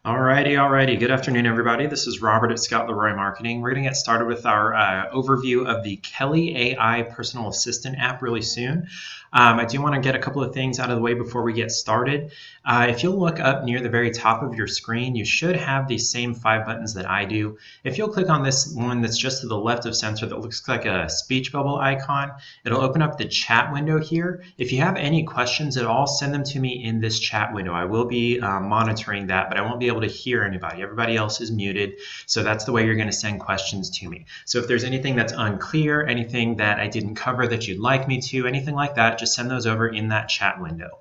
Alrighty. Good afternoon, everybody. This is Robert at Scott Leroy Marketing. We're going to get started with our overview of the Kelle AI Personal Assistant app really soon. I do want to get a couple of things out of the way before we get started. If you'll look up near the very top of your screen, you should have these same 5 buttons that I do. If you'll click on this one that's just to the left of center that looks like a speech bubble icon, it'll open up the chat window here. If you have any questions at all, send them to me in this chat window. I will be monitoring that, but I won't be able to hear anybody. Everybody else is muted, so that's the way you're going to send questions to me. So if there's anything that's unclear, anything that I didn't cover that you'd like me to, anything like that, just send those over in that chat window.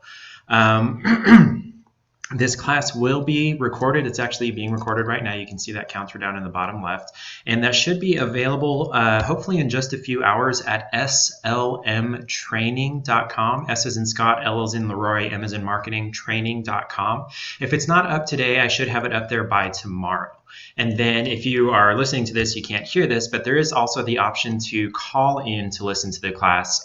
This class will be recorded. It's actually being recorded right now. You can see that counter down in the bottom left. And that should be available hopefully in just a few hours at slmtraining.com. S as in Scott, L as in Leroy, M as in marketing, training.com. If it's not up today, I should have it up there by tomorrow. And then if you are listening to this, you can't hear this, but there is also the option to call in to listen to the class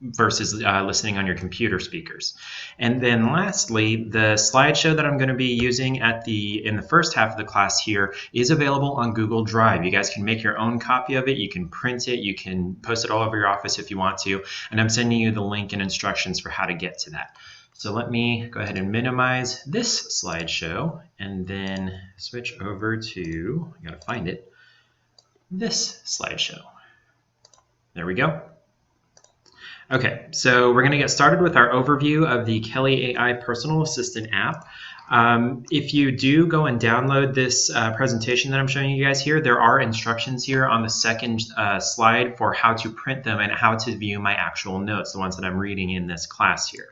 versus listening on your computer speakers. And then lastly, the slideshow that I'm going to be using in the first half of the class here is available on Google Drive. You guys can make your own copy of it. You can print it. You can post it all over your office if you want to. And I'm sending you the link and instructions for how to get to that. So let me go ahead and minimize this slideshow and then switch over to, I gotta find it, this slideshow. There we go. Okay, so we're going to get started with our overview of the Kelle AI Personal Assistant app. If you do go and download this presentation that I'm showing you guys here, there are instructions here on the second slide for how to print them and how to view my actual notes, the ones that I'm reading in this class here.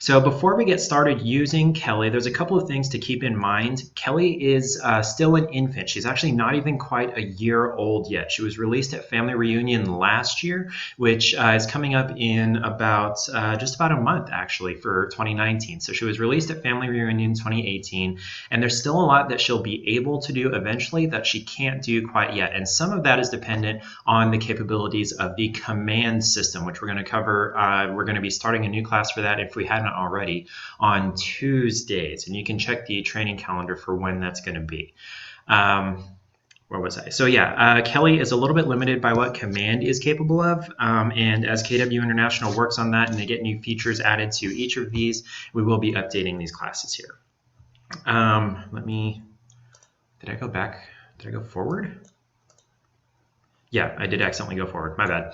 So before we get started using Kelle, there's a couple of things to keep in mind. Kelle is still an infant. She's actually not even quite a year old yet. She was released at Family Reunion last year, which is coming up in about just about a month actually for 2019. So she was released at Family Reunion 2018, and there's still a lot that she'll be able to do eventually that she can't do quite yet. And some of that is dependent on the capabilities of the command system, which we're going to cover. We're going to be starting a new class for that if we hadn't already on Tuesdays, and you can check the training calendar for when that's going to be. Where was I? So yeah, Kelle is a little bit limited by what command is capable of, and as KW International works on that and they get new features added to each of these, we will be updating these classes here. Did I go back? Did I go forward? Yeah, I did accidentally go forward. My bad.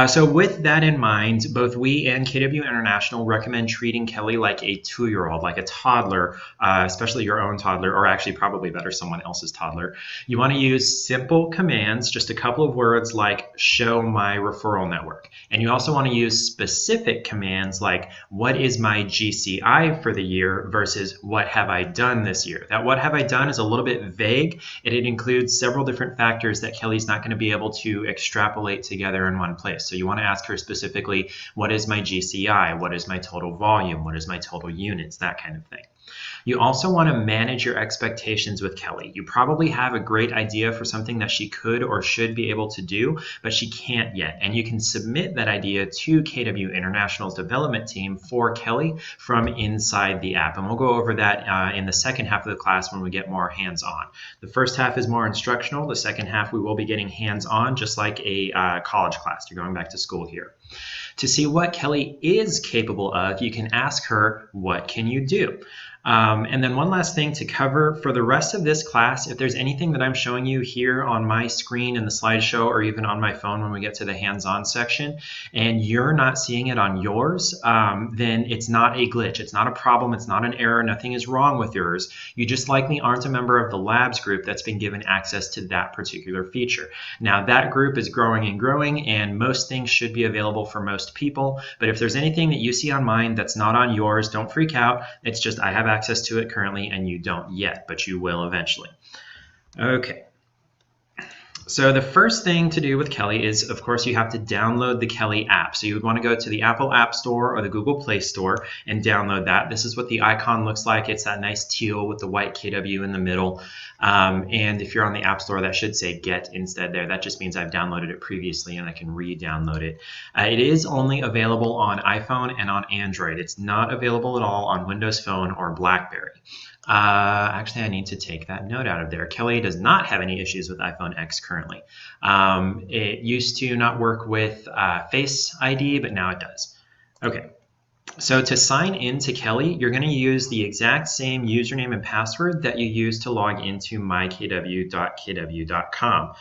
So with that in mind, both we and KW International recommend treating Kelle like a 2-year-old, like a toddler, especially your own toddler, or actually probably better, someone else's toddler. You want to use simple commands, just a couple of words like show my referral network. And you also want to use specific commands like what is my GCI for the year versus what have I done this year. That what have I done is a little bit vague, and it includes several different factors that Kelle's not going to be able to extrapolate together in one place. So you want to ask her specifically, what is my GCI? What is my total volume? What is my total units? That kind of thing. You also want to manage your expectations with Kelle. You probably have a great idea for something that she could or should be able to do, but she can't yet. And you can submit that idea to KW International's development team for Kelle from inside the app. And we'll go over that in the second half of the class when we get more hands-on. The first half is more instructional. The second half we will be getting hands-on, just like a college class. You're going back to school here. To see what Kelle is capable of, you can ask her, what can you do? And then one last thing to cover for the rest of this class, if there's anything that I'm showing you here on my screen in the slideshow or even on my phone when we get to the hands-on section, and you're not seeing it on yours, then it's not a glitch. It's not a problem. It's not an error. Nothing is wrong with yours. You just likely aren't a member of the labs group that's been given access to that particular feature. Now, that group is growing and growing, and most things should be available for most people. But if there's anything that you see on mine that's not on yours, don't freak out. It's just I have access to it currently and you don't yet, but you will eventually. Okay. So the first thing to do with Kelle is, of course, you have to download the Kelle app. So you would want to go to the Apple App Store or the Google Play Store and download that. This is what the icon looks like. It's that nice teal with the white KW in the middle. And if you're on the App Store, that should say Get instead there. That just means I've downloaded it previously and I can re-download it. It is only available on iPhone and on Android. It's not available at all on Windows Phone or BlackBerry. Actually, I need to take that note out of there. Kelle does not have any issues with iPhone X currently. It used to not work with Face ID, but now it does. Okay. So to sign in to Kelle, you're going to use the exact same username and password that you use to log into mykw.kw.com.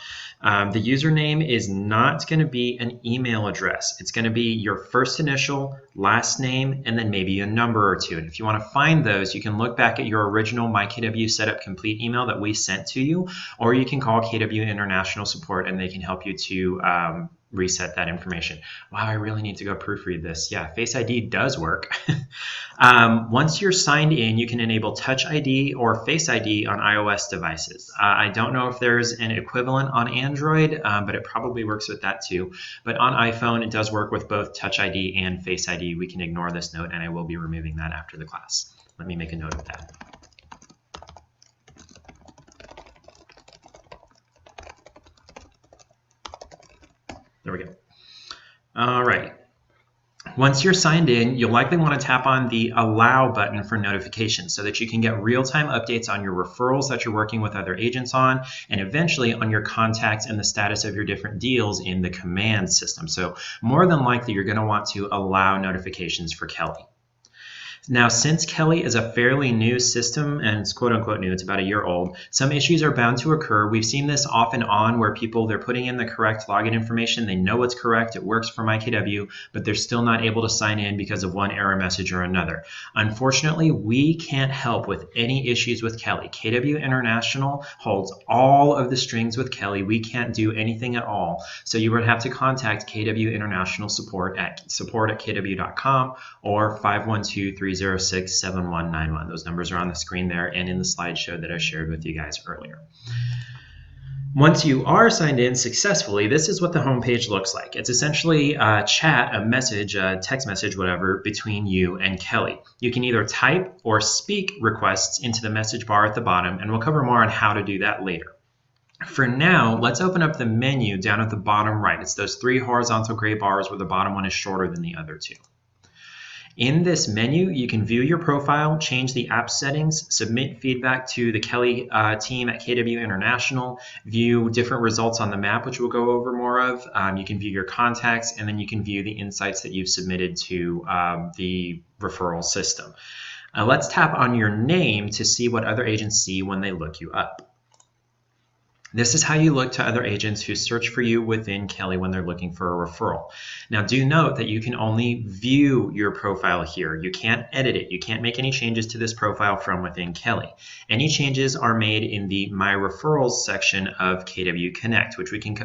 The username is not going to be an email address. It's going to be your first initial, last name, and then maybe a number or two. And if you want to find those, you can look back at your original MyKW Setup Complete email that we sent to you, or you can call KW International Support and they can help you to reset that information. Wow, I really need to go proofread this. Yeah, Face ID does work. Once you're signed in, you can enable Touch ID or Face ID on iOS devices. I don't know if there's an equivalent on Android, but it probably works with that too. But on iPhone, it does work with both Touch ID and Face ID. We can ignore this note, and I will be removing that after the class. Let me make a note of that. There we go. All right. Once you're signed in, you'll likely want to tap on the Allow button for notifications so that you can get real-time updates on your referrals that you're working with other agents on, and eventually on your contacts and the status of your different deals in the command system. So more than likely, you're going to want to allow notifications for Kelle. Now, since Kelle is a fairly new system, and it's quote-unquote new, it's about a year old, some issues are bound to occur. We've seen this off and on where people, they're putting in the correct login information, they know it's correct, it works for MyKW, but they're still not able to sign in because of one error message or another. Unfortunately, we can't help with any issues with Kelle. KW International holds all of the strings with Kelle. We can't do anything at all. So you would have to contact KW International Support at support@kw.com or 512-306-7191. Those numbers are on the screen there and in the slideshow that I shared with you guys earlier. Once you are signed in successfully, this is what the homepage looks like. It's essentially a chat, a message, a text message, whatever, between you and Kelle. You can either type or speak requests into the message bar at the bottom, and we'll cover more on how to do that later. For now, let's open up the menu down at the bottom right. It's those three horizontal gray bars where the bottom one is shorter than the other two. In this menu, you can view your profile, change the app settings, submit feedback to the Kelle team at KW International, view different results on the map, which we'll go over more of. You can view your contacts, and then you can view the insights that you've submitted to the referral system. Let's tap on your name to see what other agents see when they look you up. This is how you look to other agents who search for you within Kelle when they're looking for a referral. Now, do note that you can only view your profile here. You can't edit it. You can't make any changes to this profile from within Kelle. Any changes are made in the My Referrals section of KW Connect, which we can,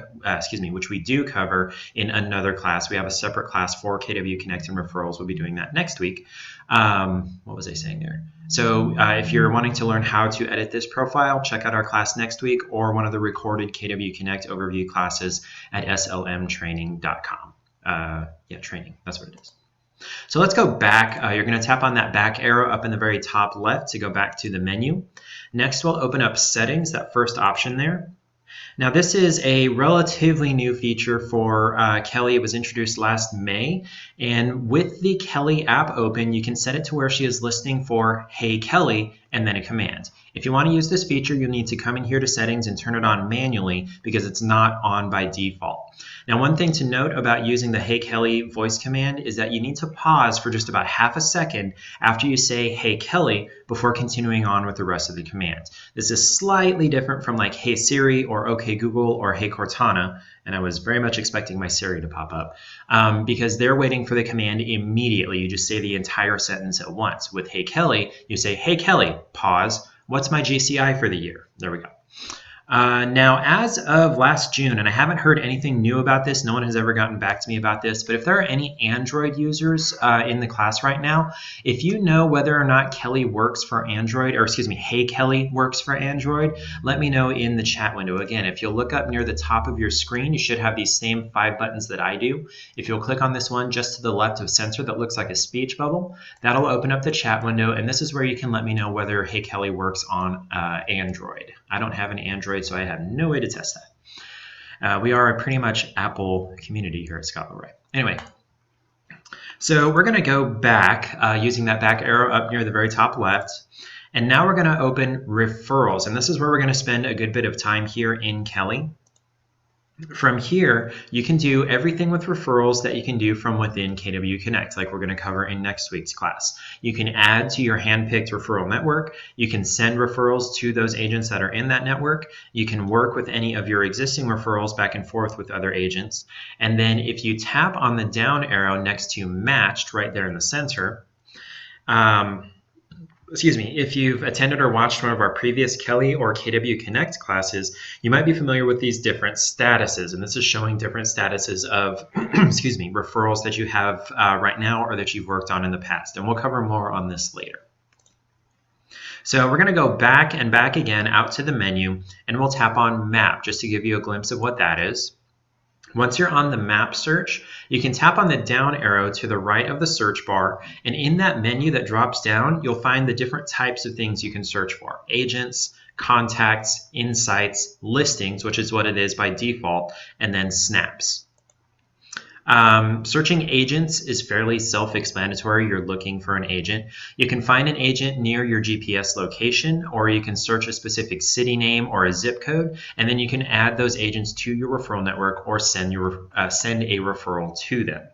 which we do cover in another class. We have a separate class for KW Connect and referrals. We'll be doing that next week. What was I saying there? So if you're wanting to learn how to edit this profile, check out our class next week or one of the recorded KW Connect overview classes at slmtraining.com. Training, that's what it is. So let's go back. You're going to tap on that back arrow up in the very top left to go back to the menu. Next, we'll open up Settings, that first option there. Now, this is a relatively new feature for Kelle. It was introduced last May. And with the Kelle app open, you can set it to where she is listening for Hey Kelle and then a command. If you want to use this feature, you'll need to come in here to Settings and turn it on manually because it's not on by default. Now, one thing to note about using the Hey Kelle voice command is that you need to pause for just about half a second after you say Hey Kelle before continuing on with the rest of the command. This is slightly different from like Hey Siri or OK Google or Hey Cortana, and I was very much expecting my Siri to pop up because they're waiting for the command immediately. You just say the entire sentence at once. With Hey Kelle, you say Hey Kelle, pause, what's my GCI for the year? There we go. Now, as of last June, and I haven't heard anything new about this, no one has ever gotten back to me about this, but if there are any Android users in the class right now, if you know whether or not Kelle works for Android, or excuse me, Hey Kelle works for Android, let me know in the chat window. Again, if you'll look up near the top of your screen, you should have these same 5 buttons that I do. If you'll click on this one just to the left of censor that looks like a speech bubble, that'll open up the chat window, and this is where you can let me know whether Hey Kelle works on Android. I don't have an Android, so I have no way to test that. We are a pretty much Apple community here at Scott Leroy. Anyway, so we're going to go back using that back arrow up near the very top left. And now we're going to open referrals. And this is where we're going to spend a good bit of time here in Kelle. From here, you can do everything with referrals that you can do from within KW Connect, like we're going to cover in next week's class. You can add to your handpicked referral network. You can send referrals to those agents that are in that network. You can work with any of your existing referrals back and forth with other agents. And then if you tap on the down arrow next to matched right there in the center, if you've attended or watched one of our previous Kelle or KW Connect classes, you might be familiar with these different statuses. And this is showing different statuses of referrals that you have right now or that you've worked on in the past. And we'll cover more on this later. So we're going to go back and back again out to the menu, and we'll tap on Map just to give you a glimpse of what that is. Once you're on the map search, you can tap on the down arrow to the right of the search bar, and in that menu that drops down, you'll find the different types of things you can search for: agents, contacts, insights, listings, which is what it is by default, and then snaps. Searching agents is fairly self-explanatory. You're looking for an agent. You can find an agent near your GPS location, or you can search a specific city name or a zip code, and then you can add those agents to your referral network or send a referral to them.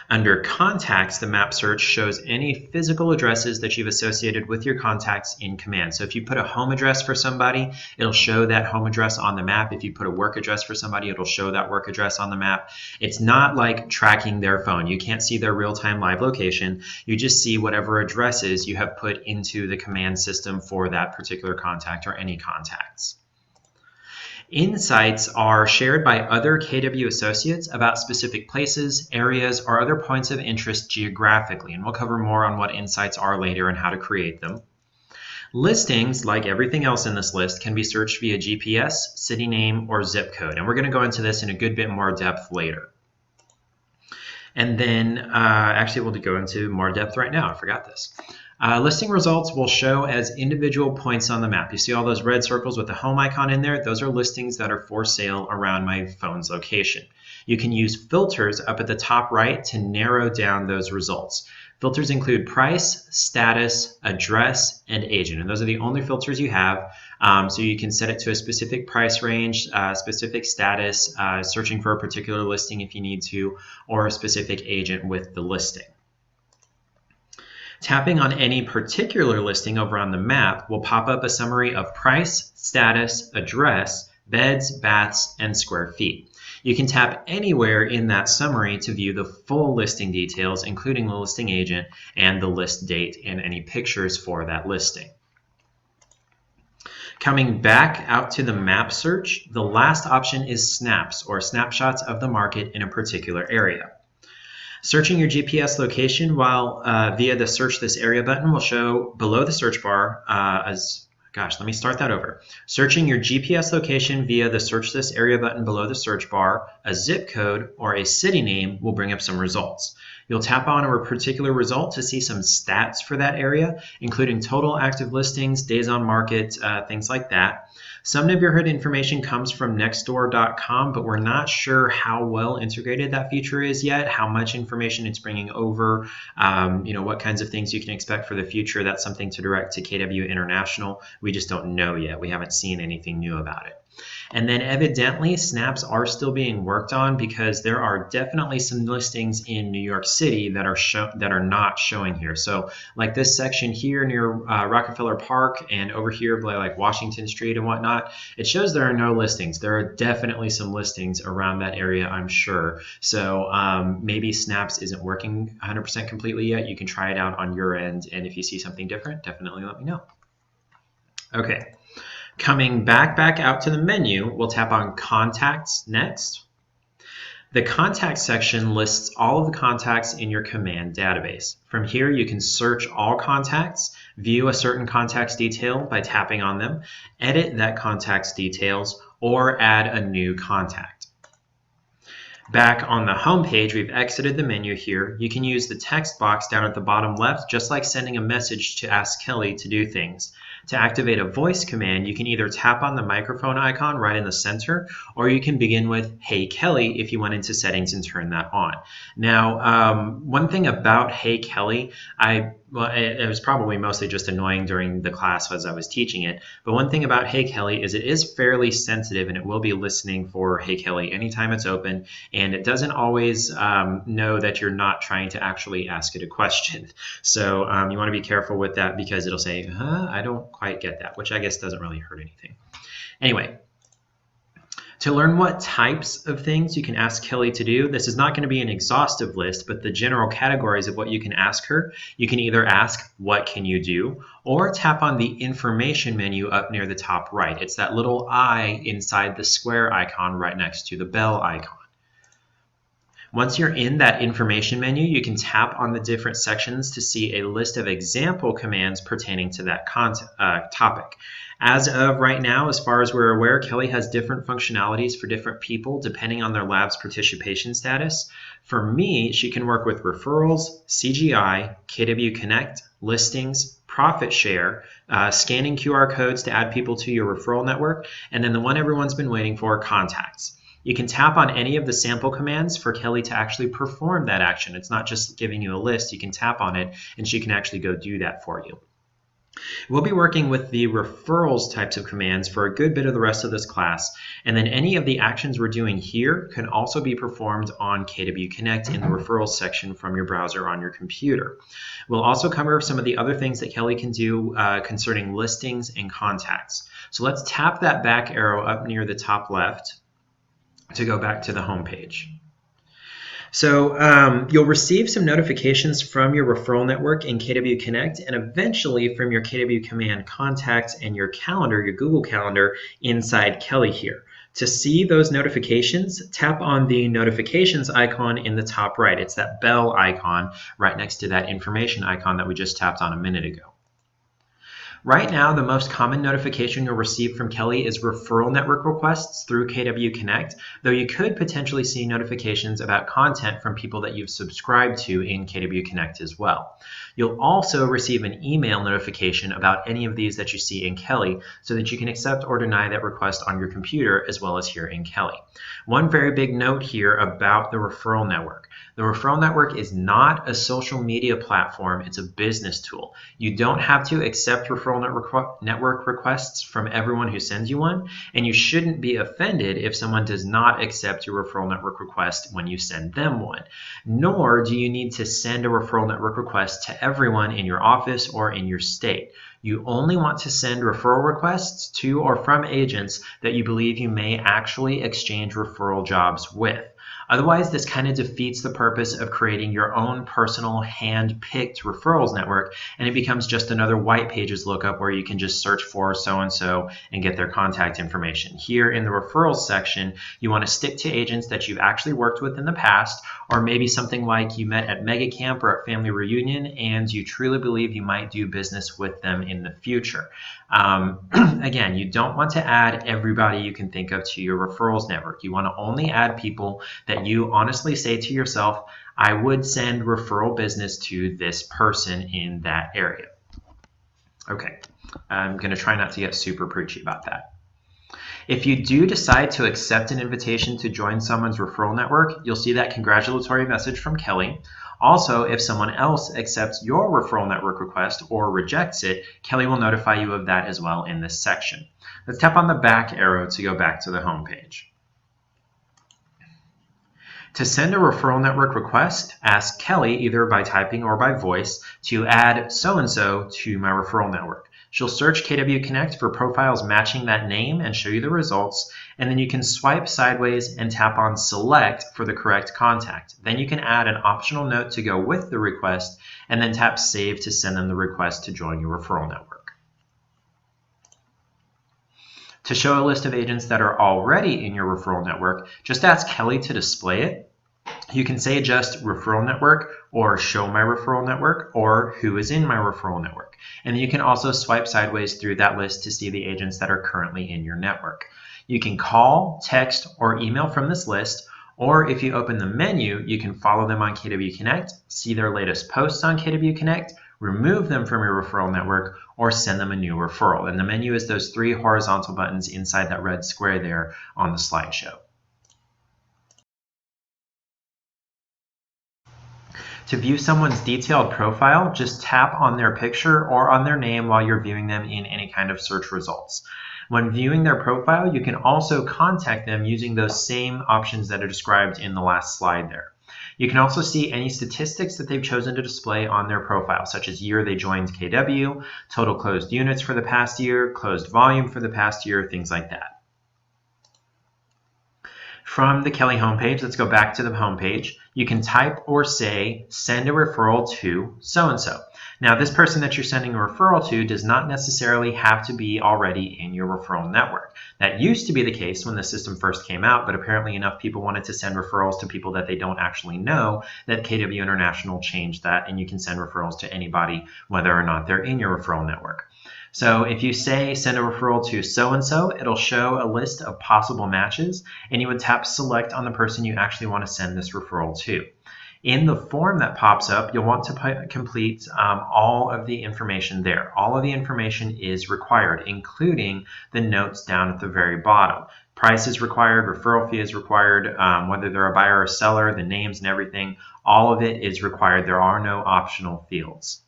Under contacts, the map search shows any physical addresses that you've associated with your contacts in command. So if you put a home address for somebody, it'll show that home address on the map. If you put a work address for somebody, it'll show that work address on the map. It's not like tracking their phone. You can't see their real-time live location. You just see whatever addresses you have put into the command system for that particular contact or any contacts. Insights are shared by other KW associates about specific places, areas, or other points of interest geographically, and we'll cover more on what insights are later and how to create them. Listings, like everything else in this list, can be searched via GPS, city name, or zip code, and we're going to go into this in a good bit more depth later. And then, actually, we'll go into more depth right now. I forgot this. Listing results will show as individual points on the map. You see all those red circles with the home icon in there? Those are listings that are for sale around my phone's location. You can use filters up at the top right to narrow down those results. Filters include price, status, address, and agent. And those are the only filters you have. So you can set it to a specific price range, specific status, searching for a particular listing if you need to, or a specific agent with the listing. Tapping on any particular listing over on the map will pop up a summary of price, status, address, beds, baths, and square feet. You can tap anywhere in that summary to view the full listing details, including the listing agent and the list date and any pictures for that listing. Coming back out to the map search, the last option is snaps, or snapshots of the market in a particular area. Searching your GPS location via the Search This Area button will show below the search bar Searching your GPS location via the Search This Area button below the search bar, a zip code or a city name will bring up some results. You'll tap on a particular result to see some stats for that area, including total active listings, days on market, things like that. Some neighborhood information comes from nextdoor.com, but we're not sure how well integrated that feature is yet, how much information it's bringing over, what kinds of things you can expect for the future. That's something to direct to KW International. We just don't know yet. We haven't seen anything new about it. And then evidently snaps are still being worked on because there are definitely some listings in New York City that are not showing here. So like this section here near Rockefeller Park and over here by like Washington Street and whatnot, it shows there are no listings. There are definitely some listings around that area, I'm sure. So maybe snaps isn't working 100% completely yet. You can try it out on your end, and if you see something different, definitely let me know. Okay. Coming back out to the menu, we'll tap on Contacts next. The Contacts section lists all of the contacts in your command database. From here, you can search all contacts, view a certain contact's detail by tapping on them, edit that contact's details, or add a new contact. Back on the home page, we've exited the menu here. You can use the text box down at the bottom left, just like sending a message to ask Kelle to do things. To activate a voice command, you can either tap on the microphone icon right in the center, or you can begin with Hey Kelle if you went into settings and turn that on. Now, one thing about Hey Kelle, I Well, it was probably mostly just annoying during the class as I was teaching it. But one thing about Hey Kelly is it is fairly sensitive, and it will be listening for Hey Kelly anytime it's open, and it doesn't always know that you're not trying to actually ask it a question. So you want to be careful with that, because it'll say, I don't quite get that, which I guess doesn't really hurt anything. Anyway, to learn what types of things you can ask Kelly to do, this is not going to be an exhaustive list, but the general categories of what you can ask her. You can either ask, what can you do? Or tap on the information menu up near the top right. It's that little I inside the square icon right next to the bell icon. Once you're in that information menu, you can tap on the different sections to see a list of example commands pertaining to that topic. As of right now, as far as we're aware, Kelly has different functionalities for different people depending on their lab's participation status. For me, she can work with referrals, CGI, KW Connect, listings, profit share, scanning QR codes to add people to your referral network, and then the one everyone's been waiting for, contacts. You can tap on any of the sample commands for Kelly to actually perform that action. It's not just giving you a list. You can tap on it, and she can actually go do that for you. We'll be working with the referrals types of commands for a good bit of the rest of this class, and then any of the actions we're doing here can also be performed on KW Connect in the referrals section from your browser on your computer. We'll also cover some of the other things that Kelly can do concerning listings and contacts. So let's tap that back arrow up near the top left to go back to the home page. So you'll receive some notifications from your referral network in KW Connect, and eventually from your KW Command contacts and your calendar, your Google Calendar, inside Kelly here. To see those notifications, tap on the notifications icon in the top right. It's that bell icon right next to that information icon that we just tapped on a minute ago. Right now, the most common notification you'll receive from Kelly is referral network requests through KW Connect, though you could potentially see notifications about content from people that you've subscribed to in KW Connect as well. You'll also receive an email notification about any of these that you see in Kelly, so that you can accept or deny that request on your computer as well as here in Kelly. One very big note here about the referral network. The referral network is not a social media platform, it's a business tool. You don't have to accept referral network requests from everyone who sends you one, and you shouldn't be offended if someone does not accept your referral network request when you send them one. Nor do you need to send a referral network request to everyone in your office or in your state. You only want to send referral requests to or from agents that you believe you may actually exchange referral jobs with. Otherwise, this kind of defeats the purpose of creating your own personal hand-picked referrals network, and it becomes just another white pages lookup where you can just search for so-and-so and get their contact information. Here in the referrals section, you want to stick to agents that you've actually worked with in the past, or maybe something like you met at Mega Camp or at Family Reunion and you truly believe you might do business with them in the future. Again, you don't want to add everybody you can think of to your referrals network. You want to only add people that you honestly say to yourself, I would send referral business to this person in that area. Okay, I'm going to try not to get super preachy about that. If you do decide to accept an invitation to join someone's referral network, you'll see that congratulatory message from Kelly. Also, if someone else accepts your referral network request or rejects it, Kelly will notify you of that as well in this section. Let's tap on the back arrow to go back to the home page. To send a referral network request, ask Kelly either by typing or by voice to add so-and-so to my referral network. She'll search KW Connect for profiles matching that name and show you the results, and then you can swipe sideways and tap on Select for the correct contact. Then you can add an optional note to go with the request, and then tap Save to send them the request to join your referral network. To show a list of agents that are already in your referral network, just ask Kelly to display it. You can say just referral network or show my referral network or who is in my referral network. And you can also swipe sideways through that list to see the agents that are currently in your network. You can call, text, or email from this list, or if you open the menu, you can follow them on KW Connect, see their latest posts on KW Connect, remove them from your referral network, or send them a new referral. And the menu is those three horizontal buttons inside that red square there on the slideshow. To view someone's detailed profile, just tap on their picture or on their name while you're viewing them in any kind of search results. When viewing their profile, you can also contact them using those same options that are described in the last slide there. You can also see any statistics that they've chosen to display on their profile, such as year they joined KW, total closed units for the past year, closed volume for the past year, things like that. From the Kelle homepage, let's go back to the homepage. You can type or say, send a referral to so-and-so. Now, this person that you're sending a referral to does not necessarily have to be already in your referral network. That used to be the case when the system first came out, but apparently enough people wanted to send referrals to people that they don't actually know that KW International changed that, and you can send referrals to anybody, whether or not they're in your referral network. So if you say send a referral to so-and-so, it'll show a list of possible matches, and you would tap select on the person you actually want to send this referral to. In the form that pops up, you'll want to complete all of the information there. All of the information is required, including the notes down at the very bottom. Price is required, referral fee is required, whether they're a buyer or seller, the names and everything, all of it is required. There are no optional fields.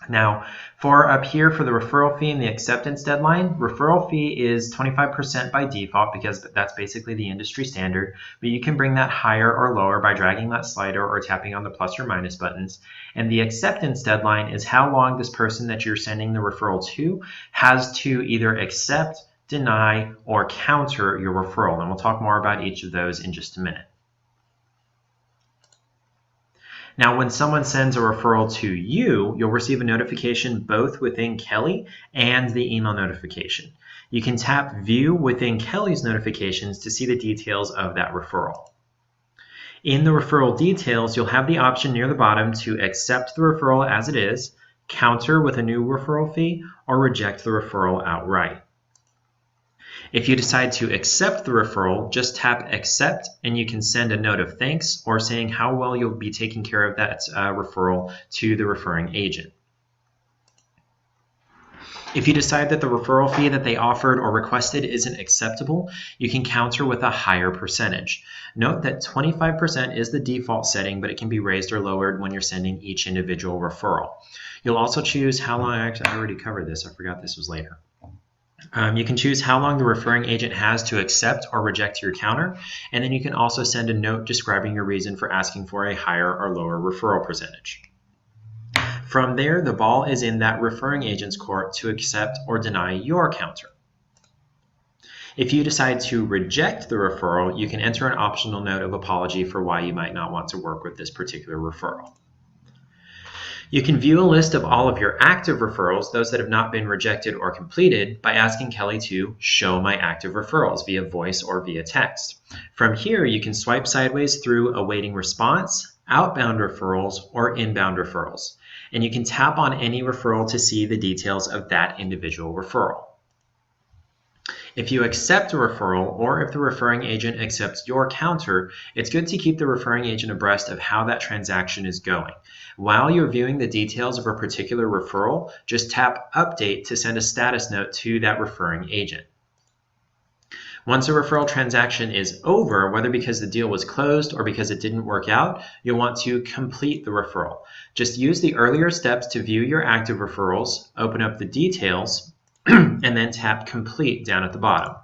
Now, for up here for the referral fee and the acceptance deadline, referral fee is 25% by default because that's basically the industry standard, but you can bring that higher or lower by dragging that slider or tapping on the plus or minus buttons. And the acceptance deadline is how long this person that you're sending the referral to has to either accept, deny, or counter your referral. And we'll talk more about each of those in just a minute. Now, when someone sends a referral to you, you'll receive a notification both within Kelle and the email notification. You can tap View within Kelle's notifications to see the details of that referral. In the referral details, you'll have the option near the bottom to accept the referral as it is, counter with a new referral fee, or reject the referral outright. If you decide to accept the referral, just tap accept and you can send a note of thanks or saying how well you'll be taking care of that referral to the referring agent. If you decide that the referral fee that they offered or requested isn't acceptable, you can counter with a higher percentage. Note that 25% is the default setting, but it can be raised or lowered when you're sending each individual referral. You'll also choose how long, actually I already covered this, I forgot this was later. You can choose how long the referring agent has to accept or reject your counter, and then you can also send a note describing your reason for asking for a higher or lower referral percentage. From there, the ball is in that referring agent's court to accept or deny your counter. If you decide to reject the referral, you can enter an optional note of apology for why you might not want to work with this particular referral. You can view a list of all of your active referrals, those that have not been rejected or completed, by asking Kelle to show my active referrals via voice or via text. From here, you can swipe sideways through awaiting response, outbound referrals, or inbound referrals. And you can tap on any referral to see the details of that individual referral. If you accept a referral, or if the referring agent accepts your counter, it's good to keep the referring agent abreast of how that transaction is going. While you're viewing the details of a particular referral, just tap Update to send a status note to that referring agent. Once a referral transaction is over, whether because the deal was closed or because it didn't work out, you'll want to complete the referral. Just use the earlier steps to view your active referrals, open up the details, and then tap Complete down at the bottom.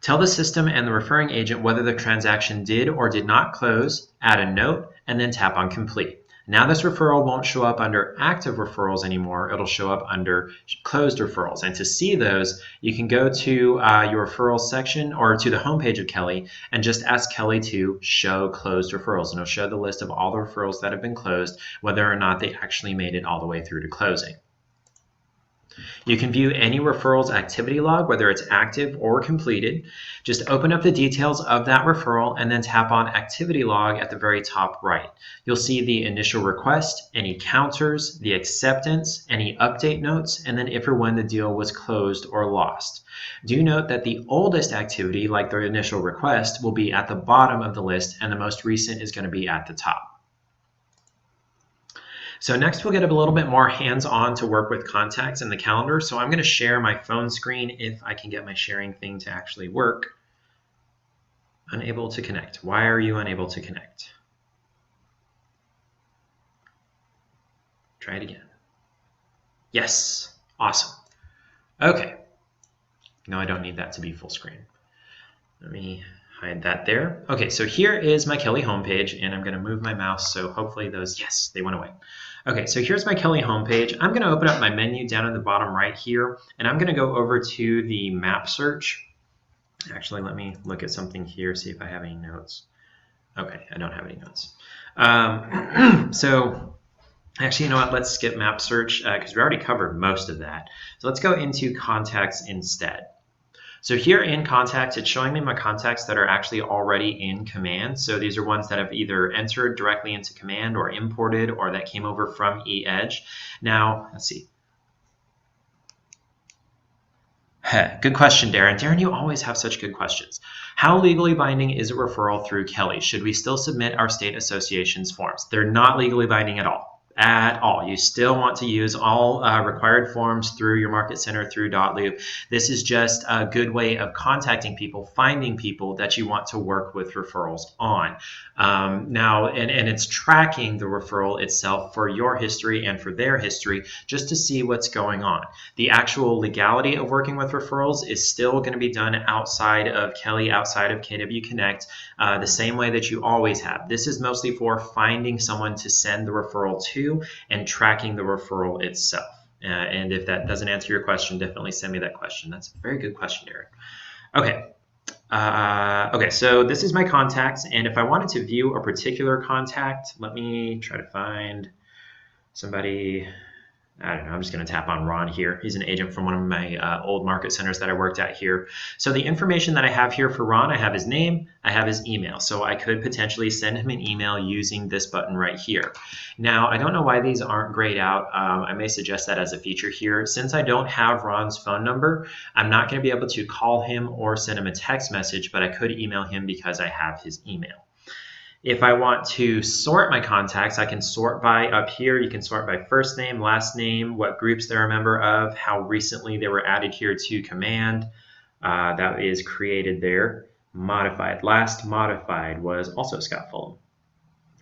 Tell the system and the referring agent whether the transaction did or did not close, add a note, and then tap on Complete. Now this referral won't show up under active referrals anymore, it'll show up under closed referrals. And to see those, you can go to your referrals section or to the homepage of Kelle and just ask Kelle to show closed referrals. And it'll show the list of all the referrals that have been closed, whether or not they actually made it all the way through to closing. You can view any referral's activity log, whether it's active or completed. Just open up the details of that referral and then tap on Activity Log at the very top right. You'll see the initial request, any counters, the acceptance, any update notes, and then if or when the deal was closed or lost. Do note that the oldest activity, like the initial request, will be at the bottom of the list and the most recent is going to be at the top. So next we'll get a little bit more hands-on to work with contacts in the calendar. So I'm going to share my phone screen if I can get my sharing thing to actually work. Unable to connect. Why are you unable to connect? Try it again. Yes, awesome. Okay, no, I don't need that to be full screen. Let me hide that there. Okay, so here is my Kelle homepage, and I'm going to move my mouse so hopefully those, yes, they went away. Okay, so here's my Kelle homepage. I'm going to open up my menu down in the bottom right here, and I'm going to go over to the map search. Actually, let me look at something here, see if I have any notes. Okay, I don't have any notes. So actually, you know what? Let's skip map search because we already covered most of that. So let's go into contacts instead. So here in contacts, it's showing me my contacts that are actually already in command. So these are ones that have either entered directly into command or imported or that came over from eEdge. Now, let's see. Good question, Darren. Darren, you always have such good questions. How legally binding is a referral through Kelle? Should we still submit our state association's forms? They're not legally binding at all. At all. You still want to use all required forms through your market center, through .loop. This is just a good way of contacting people, finding people that you want to work with referrals on. Now, and it's tracking the referral itself for your history and for their history just to see what's going on. The actual legality of working with referrals is still going to be done outside of Kelle, outside of KW Connect, the same way that you always have. This is mostly for finding someone to send the referral to and tracking the referral itself. And if that doesn't answer your question, definitely send me that question. That's a very good question, Darren. Okay. Okay, so this is my contacts, and if I wanted to view a particular contact, let me try to find somebody. I don't know, I'm just going to tap on Ron here. He's an agent from one of my old market centers that I worked at here. So the information that I have here for Ron, I have his name, I have his email. So I could potentially send him an email using this button right here. Now, I don't know why these aren't grayed out. I may suggest that as a feature here. Since I don't have Ron's phone number, I'm not going to be able to call him or send him a text message, but I could email him because I have his email. If I want to sort my contacts, I can sort by up here. You can sort by first name, last name, what groups they're a member of, how recently they were added here to command. That is created there. Modified. Last modified was also Scott Fulham.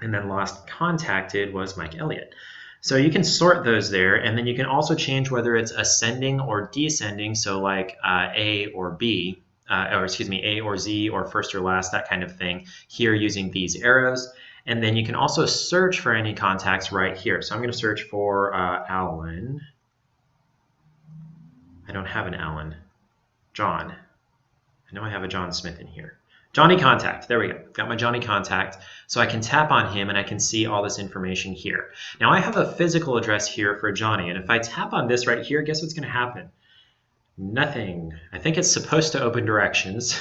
And then last contacted was Mike Elliott. So you can sort those there, and then you can also change whether it's ascending or descending, so like A or B. Or excuse me, A or Z or first or last, that kind of thing, here using these arrows. And then you can also search for any contacts right here. So I'm going to search for Alan. I don't have an Alan. John. I know I have a John Smith in here. Johnny Contact. There we go. Got my Johnny Contact. So I can tap on him and I can see all this information here. Now I have a physical address here for Johnny. And if I tap on this right here, guess what's going to happen? Nothing. I think it's supposed to open directions.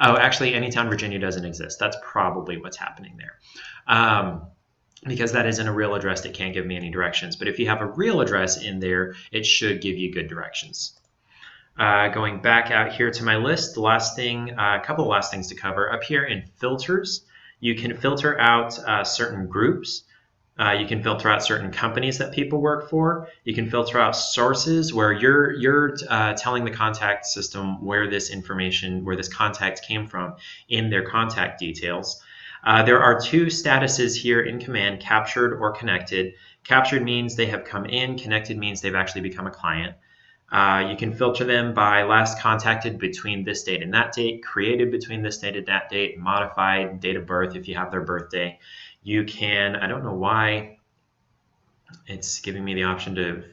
Oh, actually, Anytown, Virginia doesn't exist. That's probably what's happening there. Because that isn't a real address, it can't give me any directions. But if you have a real address in there, it should give you good directions. Going back out here to my list, the last thing, a couple of last things to cover. Up here in filters, you can filter out certain groups. You can filter out certain companies that people work for. You can filter out sources where you're telling the contact system where this information, where this contact came from in their contact details. There are two statuses here in command, captured or connected. Captured means they have come in. Connected means they've actually become a client. You can filter them by last contacted between this date and that date, created between this date and that date, modified, date of birth if you have their birthday. You can, I don't know why it's giving me the option to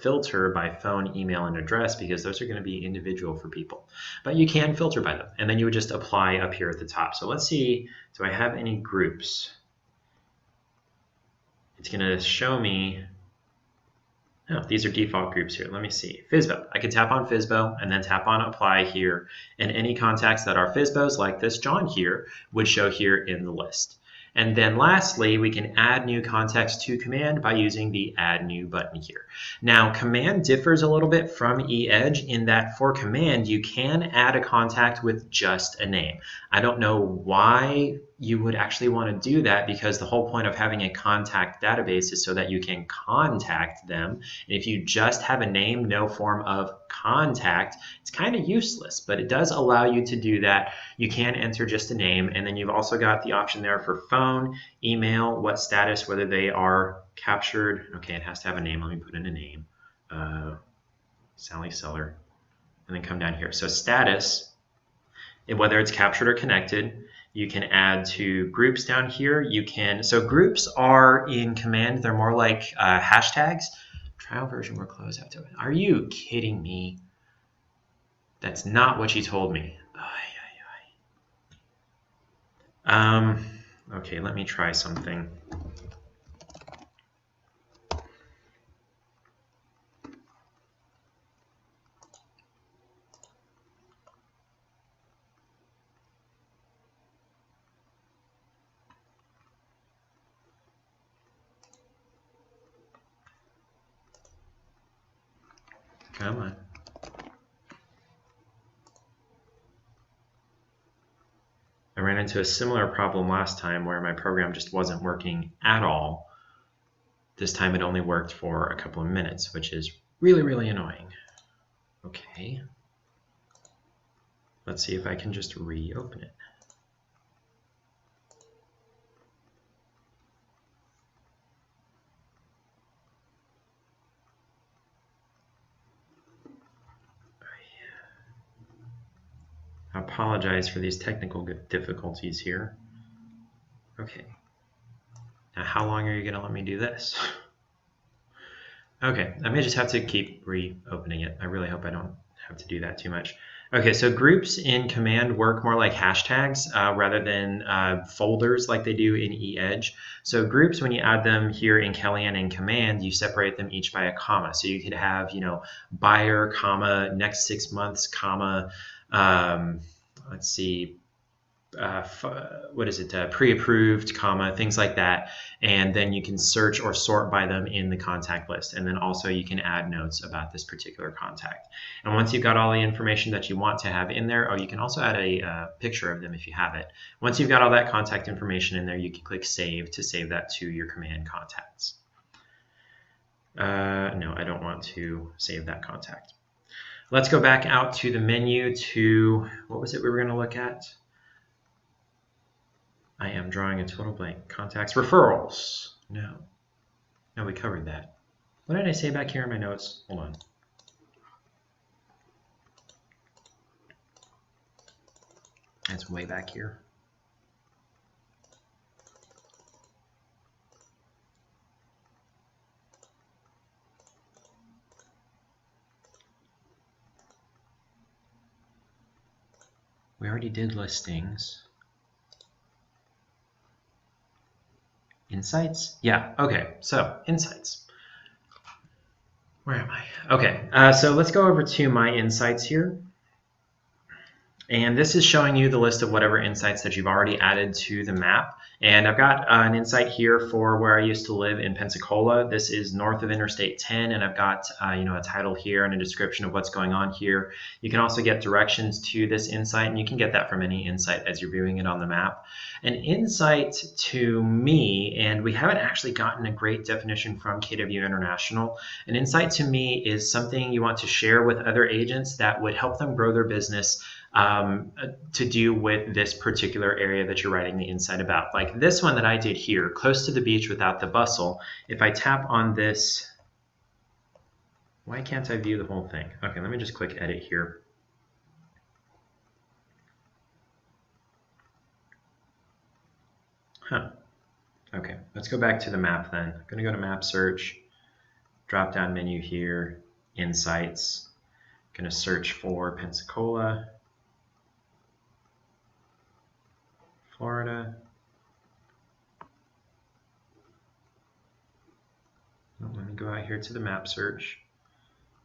filter by phone, email, and address because those are going to be individual for people. But you can filter by them, and then you would just apply up here at the top. So let's see, do I have any groups? It's going to show me, no, these are default groups here. Let me see. FSBO. I can tap on FSBO and then tap on apply here, and any contacts that are FSBOs like this John here would show here in the list. And then lastly, we can add new contacts to command by using the add new button here. Now, command differs a little bit from eEdge in that for command, you can add a contact with just a name. I don't know why you would actually want to do that because the whole point of having a contact database is so that you can contact them. And if you just have a name, no form of contact, it's kind of useless, but it does allow you to do that. You can enter just a name, and then you've also got the option there for phone, email, what status, whether they are captured. Okay, it has to have a name. Let me put in a name. Sally Seller. And then come down here. So status, whether it's captured or connected. You can add to groups down here. You can, so groups are in Command, they're more like hashtags. Trial version will close after. Are you kidding me? That's not what you told me. Okay, let me try something. Come on. I ran into a similar problem last time where my program just wasn't working at all. This time it only worked for a couple of minutes, which is really, really annoying. Okay. Let's see if I can just reopen it. I apologize for these technical difficulties here. Okay. Now, how long are you going to let me do this? Okay, I may just have to keep reopening it. I really hope I don't have to do that too much. Okay, so groups in Command work more like hashtags rather than folders like they do in eEdge. So groups, when you add them here in Kelle and in Command, you separate them each by a comma. So you could have, you know, buyer, comma, next 6 months, comma, let's see, what is it, pre-approved, comma, things like that. And then you can search or sort by them in the contact list. And then also you can add notes about this particular contact. And once you've got all the information that you want to have in there, you can also add a picture of them if you have it. Once you've got all that contact information in there, you can click Save to save that to your Command contacts. No, I don't want to save that contact. Let's go back out to the menu to, what was it we were going to look at? I am drawing a total blank. Contacts, referrals. No, we covered that. What did I say back here in my notes? Hold on. That's way back here. We already did listings. Insights? Yeah, okay, so insights. Where am I? Okay, so let's go over to my insights here. And this is showing you the list of whatever insights that you've already added to the map. And I've got an insight here for where I used to live in Pensacola. This is north of Interstate 10, and I've got you know, a title here and a description of what's going on here. You can also get directions to this insight, and you can get that from any insight as you're viewing it on the map. An insight to me, and we haven't actually gotten a great definition from KW International, an insight to me is something you want to share with other agents that would help them grow their business to do with this particular area that you're writing the insight about. Like this one that I did here, close to the beach without the bustle. If I tap on this, why can't I view the whole thing? Okay, let me just click edit here. Okay, let's go back to the map then. I'm going to go to map search, drop down menu here, insights. I'm going to search for Pensacola, Florida. Let me go out here to the map search.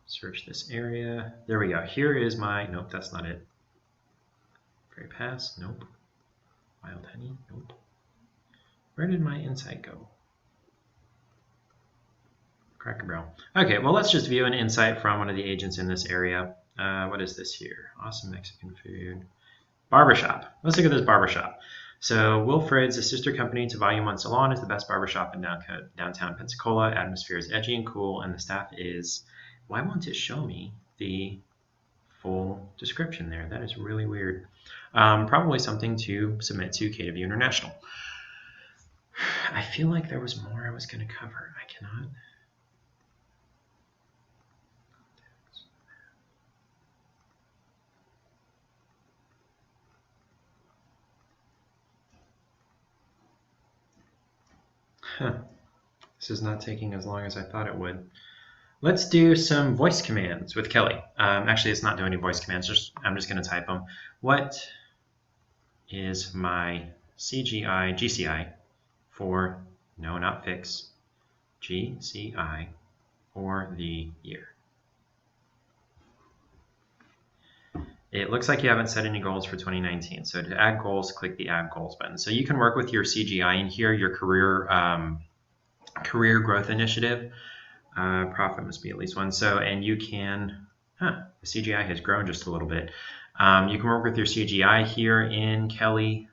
Search this area. There we go. Here is my, nope, that's not it. Prairie Pass, nope. Wild Honey, nope. Where did my insight go? Cracker Barrel. Okay, well, let's just view an insight from one of the agents in this area. What is this here? Awesome Mexican food. Barbershop. Let's look at this barbershop. So Wilfred's, a sister company to Volume 1 Salon, is the best barbershop in downtown Pensacola. Atmosphere is edgy and cool, and the staff is, why won't it show me the full description there. That is really weird. Probably something to submit to KW International. I feel like there was more I was going to cover. I cannot. Huh. This is not taking as long as I thought it would. Let's do some voice commands with Kelle. Actually, it's not doing any voice commands. I'm just going to type them. What is my GCI for, no, not fix, GCI for the year? It looks like you haven't set any goals for 2019. So to add goals, click the Add Goals button. So you can work with your CGI in here, your career growth initiative. Profit must be at least one. So, and you can, the CGI has grown just a little bit. You can work with your CGI here in Kelle.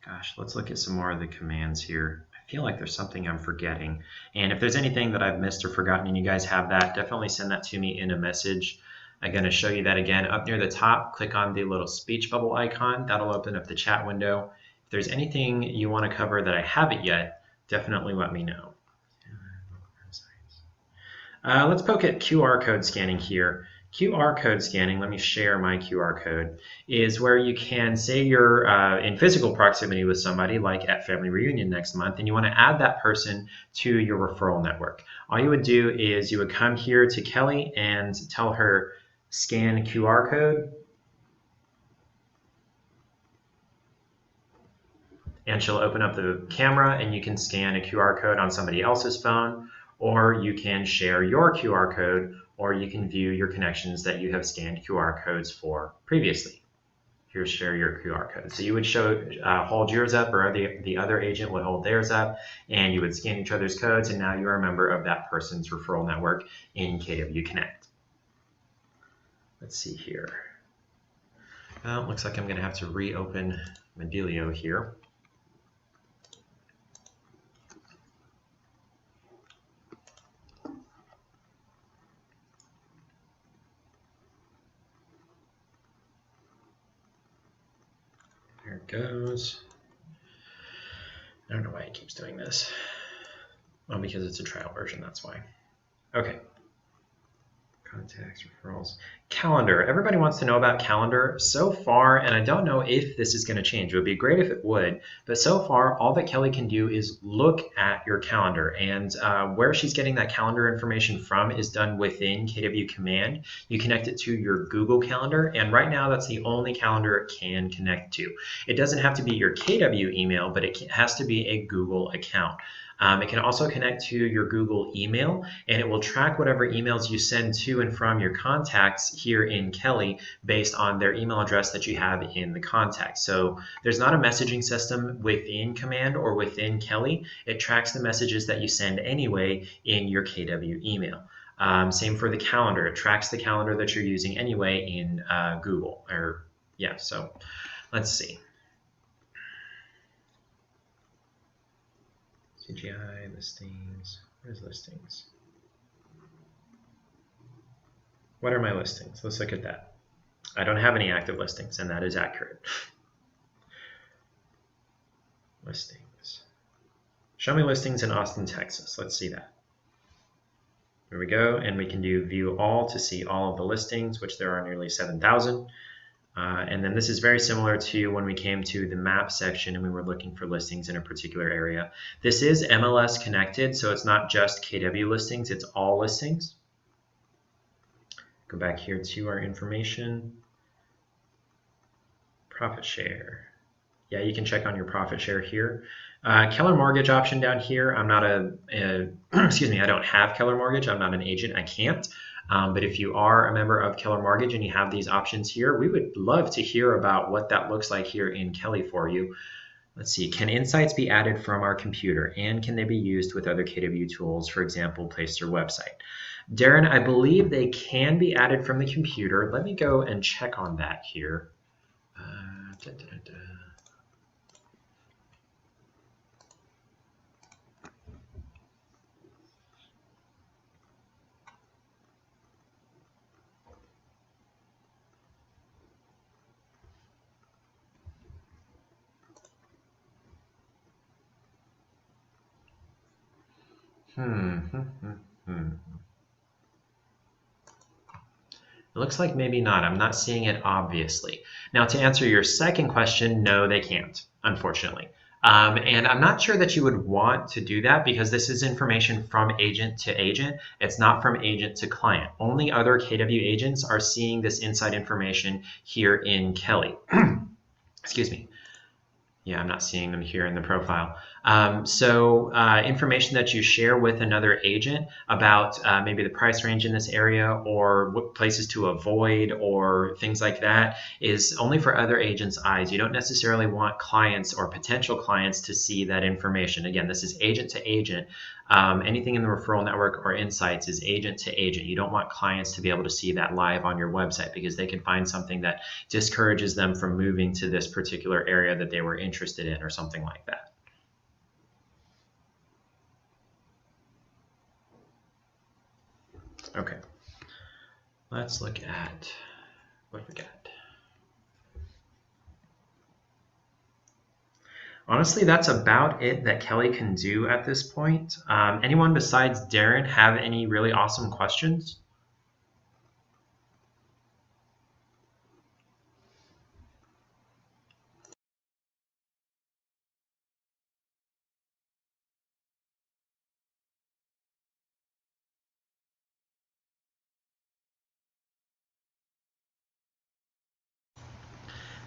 Gosh, let's look at some more of the commands here. I feel like there's something I'm forgetting. And if there's anything that I've missed or forgotten and you guys have that, definitely send that to me in a message. I'm going to show you that again. Up near the top, click on the little speech bubble icon. That'll open up the chat window. If there's anything you want to cover that I haven't yet, definitely let me know. Let's poke at QR code scanning here. QR code scanning, let me share my QR code, is where you can say you're in physical proximity with somebody, like at family reunion next month, and you want to add that person to your referral network. All you would do is you would come here to Kelle and tell her scan QR code, and she'll open up the camera and you can scan a QR code on somebody else's phone, or you can share your QR code, or you can view your connections that you have scanned QR codes for previously. Here's share your QR code. So you would hold yours up, or the other agent would hold theirs up, and you would scan each other's codes, and now you're a member of that person's referral network in KW Connect. Let's see here. Looks like I'm going to have to reopen Medalio here. There it goes. I don't know why it keeps doing this. Well, because it's a trial version, that's why. Okay. Contacts, referrals, calendar. Everybody wants to know about calendar so far, and I don't know if this is going to change. It would be great if it would, but so far, all that Kelle can do is look at your calendar, and where she's getting that calendar information from is done within KW Command. You connect it to your Google Calendar, and right now, that's the only calendar it can connect to. It doesn't have to be your KW email, but it has to be a Google account. It can also connect to your Google email, and it will track whatever emails you send to and from your contacts here in Kelle based on their email address that you have in the contacts. So there's not a messaging system within Command or within Kelle. It tracks the messages that you send anyway in your KW email. Same for the calendar. It tracks the calendar that you're using anyway in Google. So let's see. CGI, listings, where's listings? What are my listings? Let's look at that. I don't have any active listings, and that is accurate. Listings. Show me listings in Austin, Texas. Let's see that. There we go, and we can do view all to see all of the listings, which there are nearly 7,000. And then this is very similar to when we came to the map section and we were looking for listings in a particular area. This is MLS connected, so it's not just KW listings, it's all listings. Go back here to our information. Profit share. Yeah, you can check on your profit share here. Keller Mortgage option down here. I'm not excuse me, I don't have Keller Mortgage. I'm not an agent, I can't. But if you are a member of Keller Mortgage and you have these options here, we would love to hear about what that looks like here in Kelle for you. Let's see, can insights be added from our computer, and can they be used with other KW tools, for example, Placer website? Darren, I believe they can be added from the computer. Let me go and check on that here. It looks like maybe not. I'm not seeing it obviously. Now, to answer your second question, no, they can't, unfortunately. And I'm not sure that you would want to do that because this is information from agent to agent. It's not from agent to client. Only other KW agents are seeing this inside information here in Kelle. Excuse me. Yeah, I'm not seeing them here in the profile. Information that you share with another agent about maybe the price range in this area or what places to avoid or things like that is only for other agents' eyes. You don't necessarily want clients or potential clients to see that information. Again, this is agent to agent. Anything in the referral network or insights is agent to agent. You don't want clients to be able to see that live on your website because they can find something that discourages them from moving to this particular area that they were interested in or something like that. Okay, let's look at what we got. Honestly, that's about it that Kelle can do at this point. Anyone besides Darren have any really awesome questions?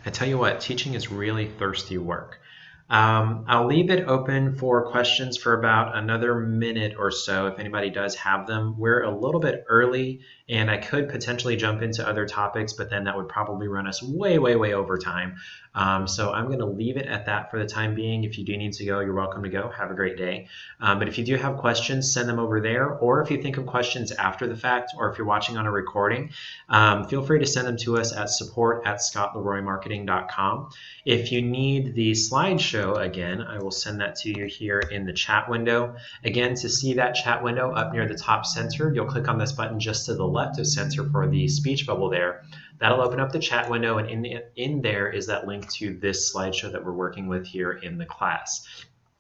I tell you what, teaching is really thirsty work. I'll leave it open for questions for about another minute or so if anybody does have them. We're a little bit early and I could potentially jump into other topics, but then that would probably run us way, way, way over time. So I'm going to leave it at that for the time being. If you do need to go, you're welcome to go. Have a great day. But if you do have questions, send them over there. Or if you think of questions after the fact, or if you're watching on a recording, feel free to send them to us at support@scottleroymarketing.com. If you need the slideshow again, I will send that to you here in the chat window. Again, to see that chat window up near the top center, you'll click on this button just to the left of center for the speech bubble there. That'll open up the chat window, and in there is that link to this slideshow that we're working with here in the class.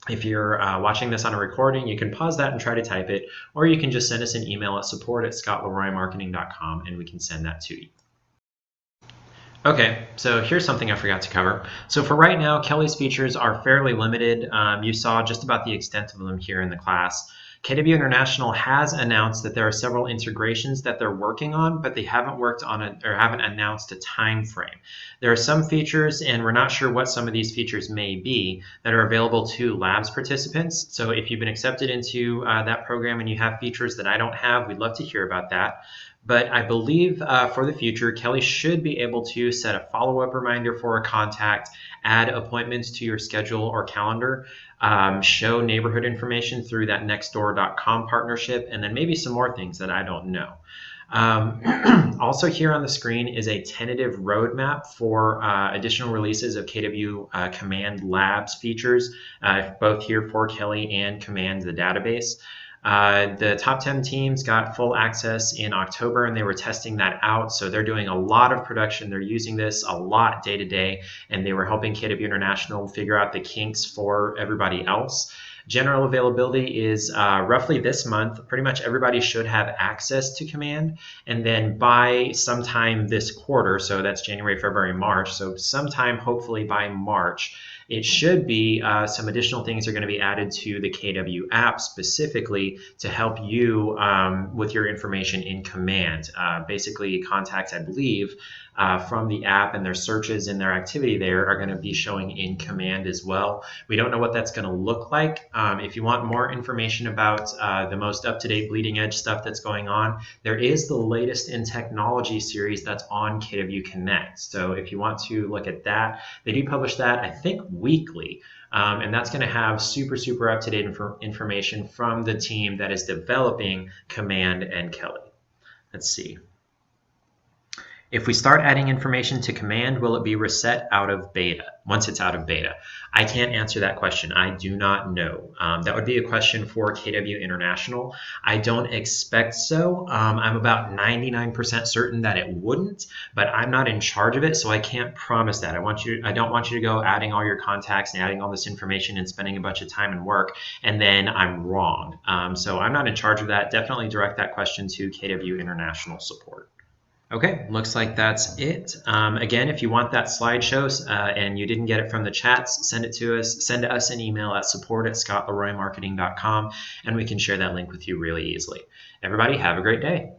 If you're watching this on a recording, you can pause that and try to type it, or you can just send us an email at support@scottleroymarketing.com and we can send that to you. Okay, so here's something I forgot to cover. So for right now, Kelle's features are fairly limited. You saw just about the extent of them here in the class. KW International has announced that there are several integrations that they're working on, but they haven't worked on it or haven't announced a time frame. There are some features, and we're not sure what some of these features may be, that are available to labs participants. So if you've been accepted into that program and you have features that I don't have, we'd love to hear about that. But I believe for the future, Kelle should be able to set a follow-up reminder for a contact, add appointments to your schedule or calendar, show neighborhood information through that nextdoor.com partnership, and then maybe some more things that I don't know. Also here on the screen is a tentative roadmap for additional releases of KW Command Labs features, both here for Kelle and Command the database. The top 10 teams got full access in October and they were testing that out. So they're doing a lot of production. They're using this a lot day to day, and they were helping KW International figure out the kinks for everybody else. General availability is roughly this month. Pretty much everybody should have access to Command. And then by sometime this quarter, so that's January, February, March, so sometime hopefully by March, it should be some additional things are going to be added to the KW app specifically to help you with your information in Command. Basically, contacts, I believe, from the app and their searches and their activity there are going to be showing in Command as well. We don't know what that's going to look like. If you want more information about the most up-to-date bleeding edge stuff that's going on, there is the latest in technology series that's on KW Connect. So if you want to look at that, they do publish that, I think, weekly. And that's going to have super, super up-to-date information from the team that is developing Command and Kelle. Let's see. If we start adding information to command, will it be reset out of beta once it's out of beta? I can't answer that question. I do not know. That would be a question for KW International. I don't expect so. I'm about 99% certain that it wouldn't, but I'm not in charge of it, so I can't promise that. I don't want you to go adding all your contacts and adding all this information and spending a bunch of time and work, and then I'm wrong. So I'm not in charge of that. Definitely direct that question to KW International support. Okay, looks like that's it. Again, if you want that slideshow and you didn't get it from the chats, send it to us. Send us an email at support@scottleroymarketing.com, and we can share that link with you really easily. Everybody, have a great day.